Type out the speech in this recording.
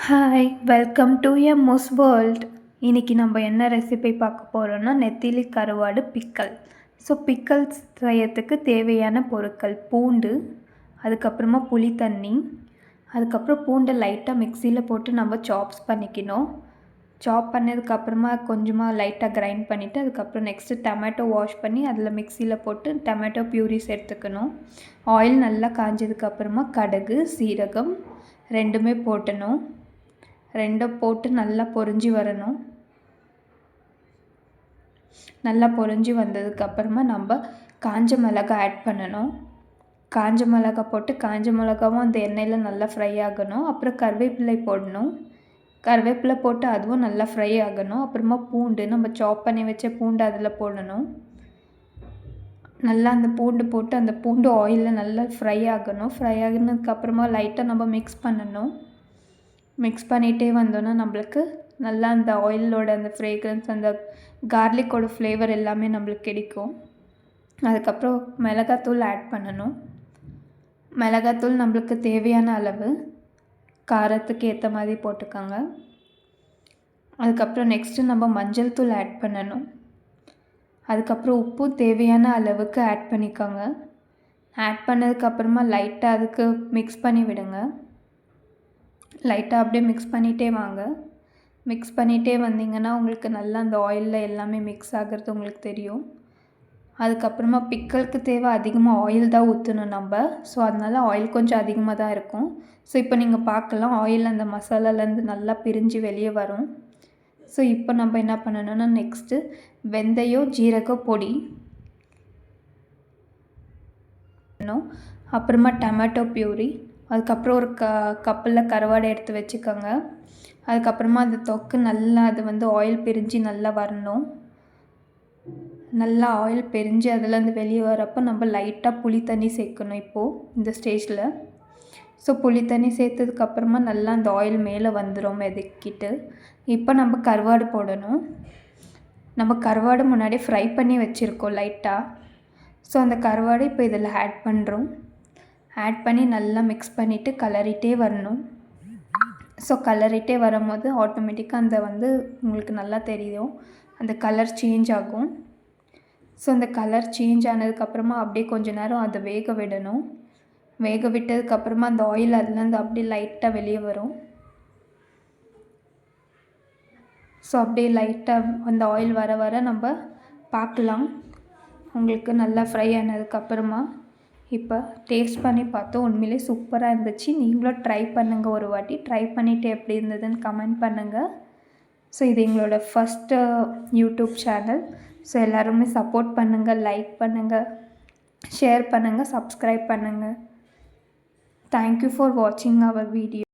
Hi welcome to Emmu's world. இன்றைக்கி நம்ம என்ன ரெசிபி பார்க்க போகிறோன்னா நெத்திலி கருவாடு பிக்கல். ஸோ பிக்கல்ஸ் செய்யறதுக்கு தேவையான பொருட்கள் பூண்டு, அதுக்கப்புறமா புளி தண்ணி, அதுக்கப்புறம் பூண்டை லைட்டாக மிக்சியில் போட்டு நம்ம சாப்ஸ் பண்ணிக்கணும். சாப் பண்ணதுக்கப்புறமா கொஞ்சமாக லைட்டாக கிரைண்ட் பண்ணிவிட்டு அதுக்கப்புறம் நெக்ஸ்ட்டு டொமேட்டோ வாஷ் பண்ணி அதில் மிக்சியில் போட்டு டொமேட்டோ ப்யூரிஸ் எடுத்துக்கணும். ஆயில் நல்லா காஞ்சதுக்கப்புறமா கடுகு, சீரகம் ரெண்டுமே போட்டணும். ரெண்டும் போட்டு நல்லா பொரிஞ்சு வரணும். நல்லா பொரிஞ்சு வந்ததுக்கப்புறமா நம்ம காஞ்ச மிளகாய் ஆட் பண்ணணும். காஞ்ச மிளகாய் போட்டு காஞ்ச மிளகாவும் அந்த எண்ணெயில் நல்லா ஃப்ரை ஆகணும். அப்புறம் கருவேப்பிலை போடணும். கருவேப்பிலை போட்டு அதுவும் நல்லா ஃப்ரை ஆகணும். அப்புறமா பூண்டு நம்ம சாப் பண்ணி வச்ச பூண்டு அதில் போடணும். நல்லா அந்த பூண்டு போட்டு அந்த பூண்டு ஆயிலில் நல்லா ஃப்ரை ஆகணும். ஃப்ரை ஆகினதுக்கப்புறமா லைட்டாக நம்ம மிக்ஸ் பண்ணணும். மிக்ஸ் பண்ணிகிட்டே வந்தோன்னா நம்மளுக்கு நல்லா அந்த ஆயிலோட அந்த ஃப்ரேக்ரன்ஸ், அந்த கார்லிக்கோட ஃப்ளேவர் எல்லாமே நம்மளுக்கு கிடைக்கும். அதுக்கப்புறம் மிளகாத்தூள் ஆட் பண்ணணும். மிளகாத்தூள் நம்மளுக்கு தேவையான அளவு காரத்துக்கு ஏற்ற மாதிரி போட்டுக்கோங்க. அதுக்கப்புறம் நெக்ஸ்ட்டு நம்ம மஞ்சள் தூள் ஆட் பண்ணணும். அதுக்கப்புறம் உப்பு தேவையான அளவுக்கு ஆட் பண்ணிக்கோங்க. ஆட் பண்ணதுக்கப்புறமா லைட்டாக அதுக்கு மிக்ஸ் பண்ணி விடுங்க. லைட்டாக அப்படியே மிக்ஸ் பண்ணிகிட்டே வாங்க. மிக்ஸ் பண்ணிகிட்டே வந்தீங்கன்னா உங்களுக்கு நல்லா அந்த ஆயிலில் எல்லாமே மிக்ஸ் ஆகிறது உங்களுக்கு தெரியும். அதுக்கப்புறமா பிக்கலுக்கு தேவை அதிகமாக ஆயில் தான் ஊற்றணும் நம்ம. ஸோ அதனால் ஆயில் கொஞ்சம் அதிகமாக தான் இருக்கும். ஸோ இப்போ நீங்கள் பார்க்கலாம் ஆயில் அந்த மசாலாலேருந்து நல்லா பிரிஞ்சு வெளியே வரும். ஸோ இப்போ நம்ம என்ன பண்ணணும்னா நெக்ஸ்ட்டு வெந்தயம், ஜீரக பொடி, அப்புறமா டொமேட்டோ பியூரி, அதுக்கப்புறம் ஒரு கப்பில் கருவாடை எடுத்து வச்சுக்கோங்க. அதுக்கப்புறமா அந்த தொக்கு நல்லா அது ஆயில் பிரிஞ்சு நல்லா வரணும். நல்லா ஆயில் பிரிஞ்சு அதுலேருந்து வெளியே வரப்போ நம்ம லைட்டாக புளி தண்ணி சேர்க்கணும் இப்போது இந்த ஸ்டேஜில். ஸோ புளி தண்ணி சேர்த்ததுக்கப்புறமா நல்லா அந்த ஆயில் மேலே வந்துடும் மெதக்கிட்டு. இப்போ நம்ம கருவாடு போடணும். நம்ம கருவாடு முன்னாடி ஃப்ரை பண்ணி வச்சுருக்கோம் லைட்டாக. ஸோ அந்த கருவாடு இப்போ இதில் ஆட் பண்ணுறோம். ஆட் பண்ணி நல்லா மிக்ஸ் பண்ணிவிட்டு கலரிட்டே வரணும். ஸோ கலரிட்டே வரும்போது ஆட்டோமேட்டிக்காக அந்த உங்களுக்கு நல்லா தெரியும், அந்த கலர் சேஞ்ச் ஆகும். ஸோ அந்த கலர் சேஞ்ச் ஆனதுக்கப்புறமா அப்படியே கொஞ்ச நேரம் அதை வேக விடணும். வேக விட்டதுக்கப்புறமா அந்த ஆயில் அதுலேருந்து அப்படியே லைட்டாக வெளியே வரும். ஸோ அப்படியே லைட்டாக அந்த ஆயில் வர வர நம்ம பார்க்கலாம். உங்களுக்கு நல்லா ஃப்ரை ஆனதுக்கப்புறமா இப்போ டேஸ்ட் பண்ணி பார்த்தோம். உண்மையிலே சூப்பராக இருந்துச்சு. நீங்களும் ட்ரை பண்ணுங்கள். ஒரு வாட்டி ட்ரை பண்ணிவிட்டு எப்படி இருந்ததுன்னு கமெண்ட் பண்ணுங்கள். ஸோ இது எங்களோட ஃபஸ்ட்டு யூடியூப் சேனல். ஸோ எல்லாருமே சப்போர்ட் பண்ணுங்கள், லைக் பண்ணுங்கள், ஷேர் பண்ணுங்கள், சப்ஸ்கிரைப் பண்ணுங்கள். தேங்க்யூ ஃபார் வாட்சிங் அவர் வீடியோ.